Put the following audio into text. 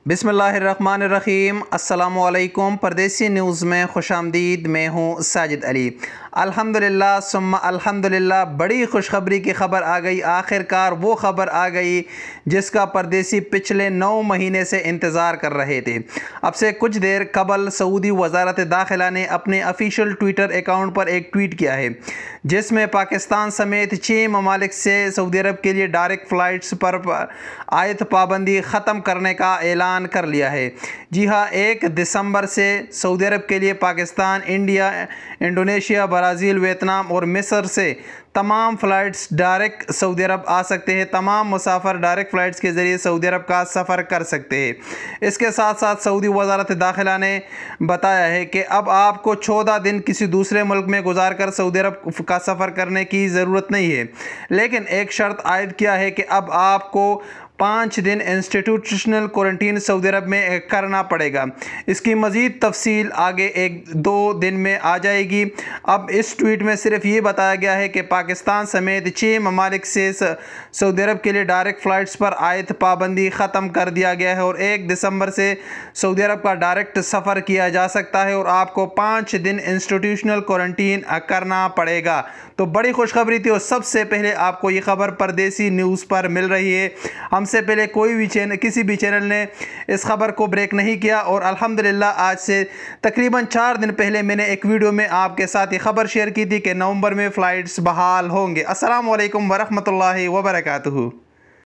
बिस्मिल्लाहिर्रहमानिर्रहीम। अस्सलामुअलैकुम। परदेसी न्यूज़ में खुशामदीद। मैं हूँ साजिद अली। अल्हम्दुलिल्लाह सुम्मा अल्हम्दुलिल्लाह, बड़ी खुशखबरी की ख़बर आ गई। आखिरकार वो ख़बर आ गई जिसका परदेसी पिछले 9 महीने से इंतज़ार कर रहे थे। अब से कुछ देर कबल सऊदी वज़ारत दाखिला ने अपने ऑफिशियल ट्विटर अकाउंट पर एक ट्वीट किया है जिसमें पाकिस्तान समेत 6 ममालिक से सऊदी अरब के लिए डायरेक्ट फ़्लाइट्स पर आयत पाबंदी ख़त्म करने का ऐलान कर लिया है। जी हाँ, 1 दिसंबर से सऊदी अरब के लिए Pakistan, India, Indonesia, Brazil, Vietnam और मिस्र से तमाम फ़्लाइट्स डायरेक्ट सऊदी अरब आ सकते हैं। तमाम मुसाफिर डायरेक्ट फ़्लाइट्स के ज़रिए सऊदी अरब का सफ़र कर सकते हैं। इसके साथ साथ सऊदी वज़ारत दाखिला ने बताया है कि अब आपको 14 दिन किसी दूसरे मुल्क में गुजार कर सऊदी अरब का सफ़र करने की ज़रूरत नहीं है, लेकिन एक शर्त आयद किया है कि अब आपको 5 दिन इंस्टीट्यूशनल क्वारंटीन सऊदी अरब में करना पड़ेगा। इसकी मज़ीद तफसील आगे 1-2 दिन में आ जाएगी। अब इस ट्वीट में सिर्फ ये बताया गया है कि पाकिस्तान समेत 6 ममालिक से सऊदी अरब के लिए डायरेक्ट फ़्लाइट्स पर आयत पाबंदी ख़त्म कर दिया गया है और 1 दिसंबर से सऊदी अरब का डायरेक्ट सफ़र किया जा सकता है और आपको 5 दिन इंस्टीट्यूशनल क्वारंटीन करना पड़ेगा। तो बड़ी खुशखबरी थी और सबसे पहले आपको ये ख़बर परदेसी न्यूज़ पर मिल रही है। हमसे पहले कोई भी चैनल, किसी भी चैनल ने इस खबर को ब्रेक नहीं किया और अल्हम्दुलिल्लाह आज से तकरीबन 4 दिन पहले मैंने एक वीडियो में आपके साथ ये खबर शेयर की थी कि नवंबर में फ़्लाइट्स बहाल होंगे। अस्सलाम वालेकुम वरहमतुल्लाहि वबरकातुहू।